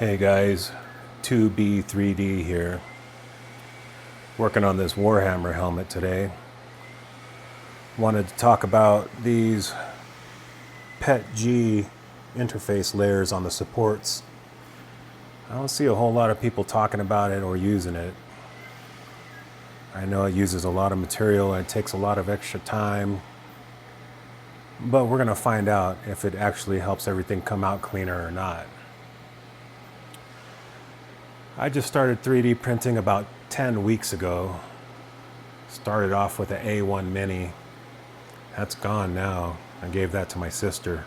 Hey guys, 2B3D here. Working on this Warhammer helmet today. Wanted to talk about these PET-G interface layers on the supports. I don't see a whole lot of people talking about it or using it. I know it uses a lot of material and it takes a lot of extra time, but we're going to find out if it actually helps everything come out cleaner or not. I just started 3D printing about 10 weeks ago. Started off with an A1 Mini. That's gone now. I gave that to my sister.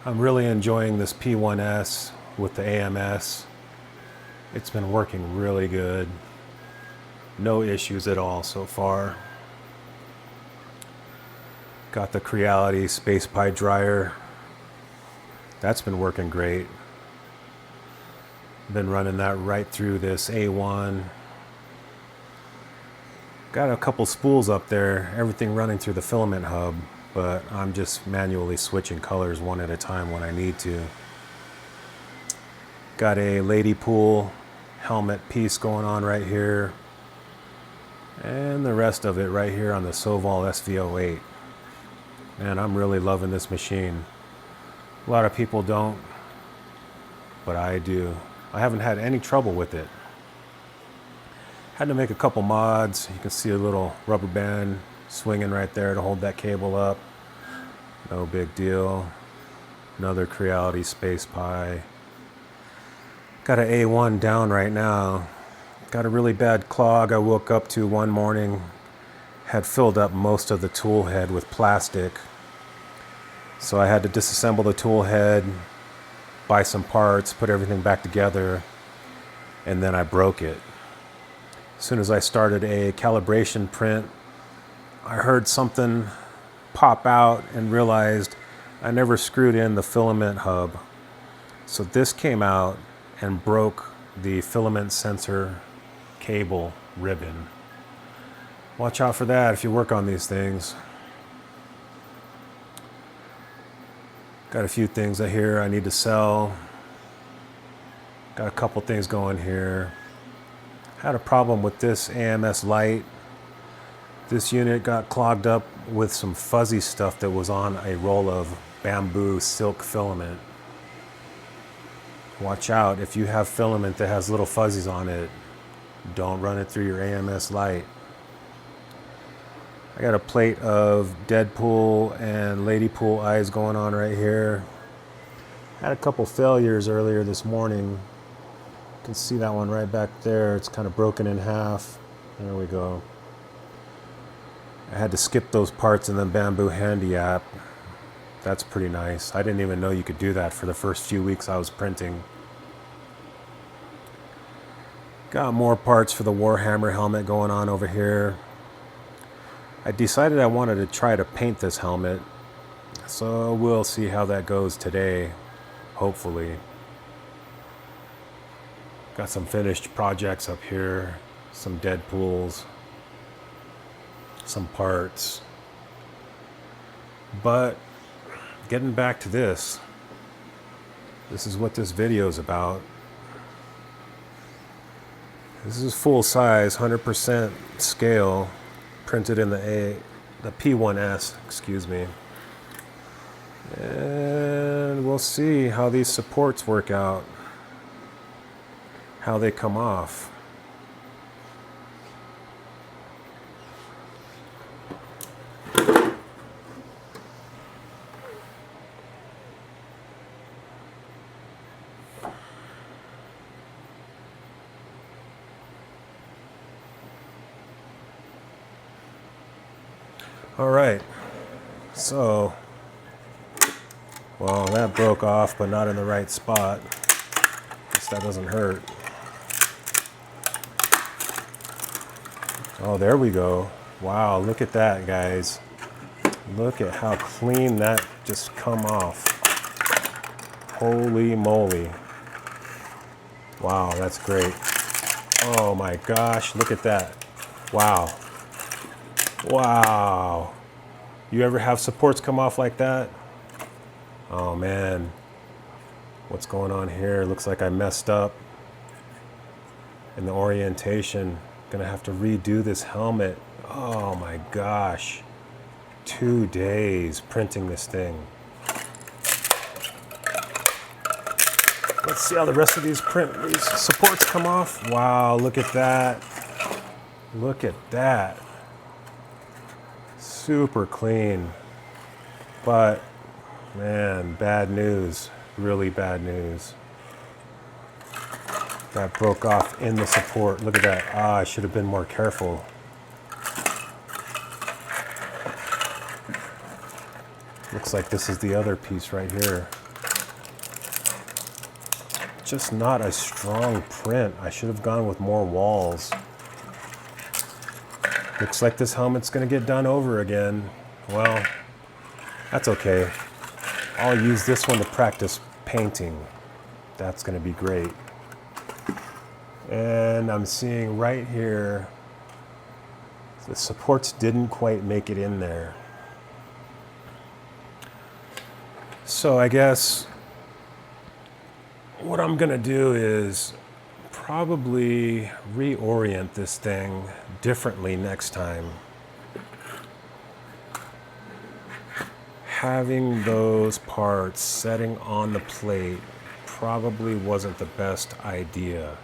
I'm really enjoying this P1S with the AMS. It's been working really good. No issues at all so far. Got the Creality Space Pie dryer. That's been working great. Been running that right through this A1. Got a couple spools up there, everything running through the filament hub, but I'm just manually switching colors one at a time when I need to. Got a lady pool helmet piece going on right here, and the rest of it right here on the Soval SV08. And I'm really loving this machine. A lot of people don't, but I do. I haven't had any trouble with it. Had to make a couple mods. You can see a little rubber band swinging right there to hold that cable up. No big deal. Another Creality Space Pie. Got an A1 down right now. Got a really bad clog I woke up to one morning. Had filled up most of the tool head with plastic. So I had to disassemble the tool head, buy some parts, put everything back together, and then I broke it. As soon as I started a calibration print, I heard something pop out and realized I never screwed in the filament hub. So this came out and broke the filament sensor cable ribbon. Watch out for that if you work on these things. Got a few things here I need to sell. Got a couple things going here. Had a problem with this AMS Light. This unit got clogged up with some fuzzy stuff that was on a roll of bamboo silk filament. Watch out if you have filament that has little fuzzies on it. Don't run it through your AMS Light. I got a plate of Deadpool and Ladypool eyes going on right here. Had a couple failures earlier this morning. You can see that one right back there. It's kind of broken in half. There we go. I had to skip those parts in the Bamboo Handy app. That's pretty nice. I didn't even know you could do that for the first few weeks I was printing. Got more parts for the Warhammer helmet going on over here. I decided I wanted to try to paint this helmet, so we'll see how that goes today, hopefully. Got some finished projects up here, some Deadpools, some parts. But getting back to this is what this video is about. This is full size, 100% scale. Printed in the P1S, excuse me. And we'll see how these supports work out, how they come off. All right, so, well, that broke off, but not in the right spot. Guess that doesn't hurt. Oh, there we go. Wow, look at that, guys. Look at how clean that just come off. Holy moly. Wow, that's great. Oh my gosh, look at that. Wow. Wow. You ever have supports come off like that? Oh man. what's going on here. Looks like I messed up in the orientation. Gonna have to redo this helmet. Oh my gosh. 2 days printing this thing. Let's see how the rest of these supports come off. Wow, look at that. Look at that. Super clean. But, man, bad news. Really bad news. That broke off in the support. Look at that. Ah, I should have been more careful. Looks like this is the other piece right here. Just not a strong print. I should have gone with more walls. Looks like this helmet's gonna get done over again. Well, that's okay. I'll use this one to practice painting. That's gonna be great. And I'm seeing right here, the supports didn't quite make it in there. So I guess what I'm gonna do is probably reorient this thing differently next time. Having those parts setting on the plate probably wasn't the best idea.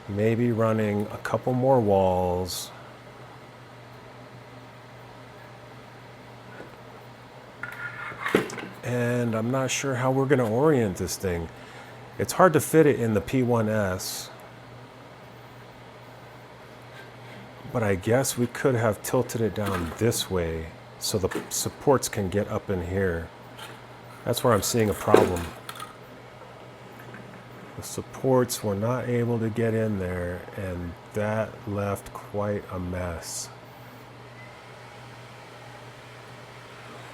Maybe running a couple more walls. And I'm not sure how we're going to orient this thing. It's hard to fit it in the P1S. But I guess we could have tilted it down this way so the supports can get up in here. That's where I'm seeing a problem. The supports were not able to get in there, and that left quite a mess.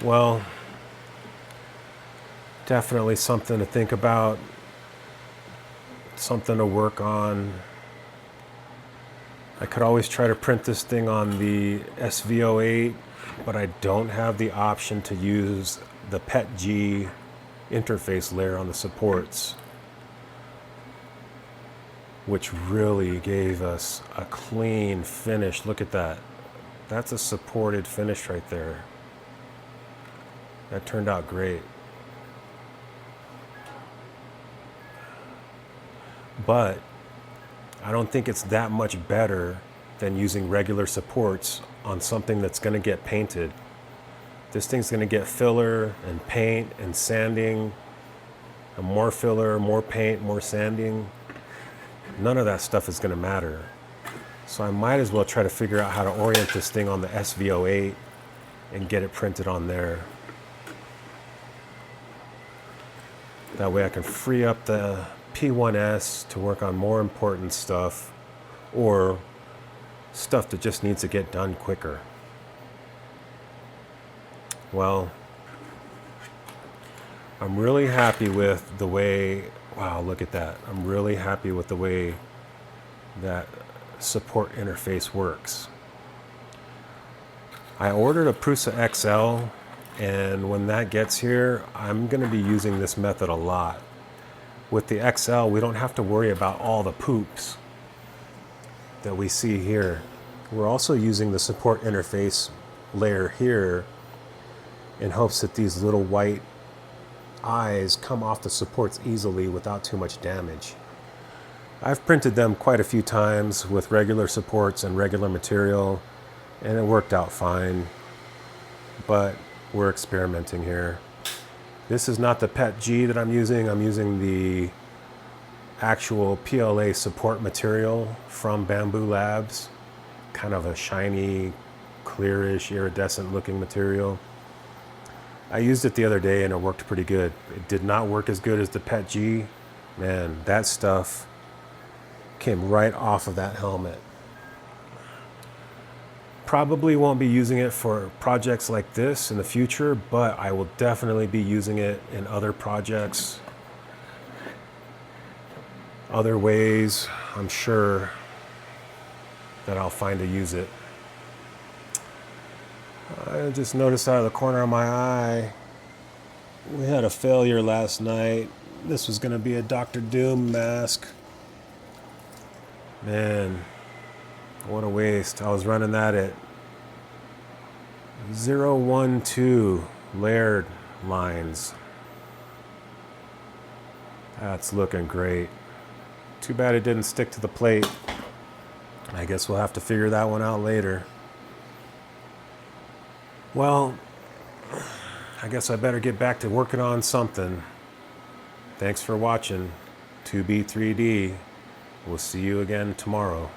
Well, definitely something to think about, something to work on. I could always try to print this thing on the SV08, but I don't have the option to use the PETG interface layer on the supports, which really gave us a clean finish. Look at that. That's a supported finish right there. That turned out great. But I don't think it's that much better than using regular supports on something that's going to get painted. This thing's going to get filler and paint and sanding, and more filler, more paint, more sanding. None of that stuff is going to matter. So I might as well try to figure out how to orient this thing on the SV08 and get it printed on there. That way I can free up the P1S to work on more important stuff, or stuff that just needs to get done quicker. Well, I'm really happy with the way, wow, look at that. I'm really happy with the way that support interface works. I ordered a Prusa XL, and when that gets here, I'm going to be using this method a lot. With the XL, we don't have to worry about all the poops that we see here. We're also using the support interface layer here in hopes that these little white eyes come off the supports easily without too much damage. I've printed them quite a few times with regular supports and regular material, and it worked out fine, but we're experimenting here. This is not the PETG that I'm using the actual PLA support material from Bamboo Labs, kind of a shiny, clearish, iridescent looking material. I used it the other day and it worked pretty good. It did not work as good as the PETG. Man, that stuff came right off of that helmet. Probably won't be using it for projects like this in the future, but I will definitely be using it in other projects, other ways. I'm sure that I'll find to use it. I just noticed out of the corner of my eye We had a failure last night. This was going to be a Doctor Doom mask. Man, what a waste. I was running that at 012 layered lines. That's looking great. Too bad it didn't stick to the plate. I guess we'll have to figure that one out later. Well, I guess I better get back to working on something. Thanks for watching 2B3D. We'll see you again tomorrow.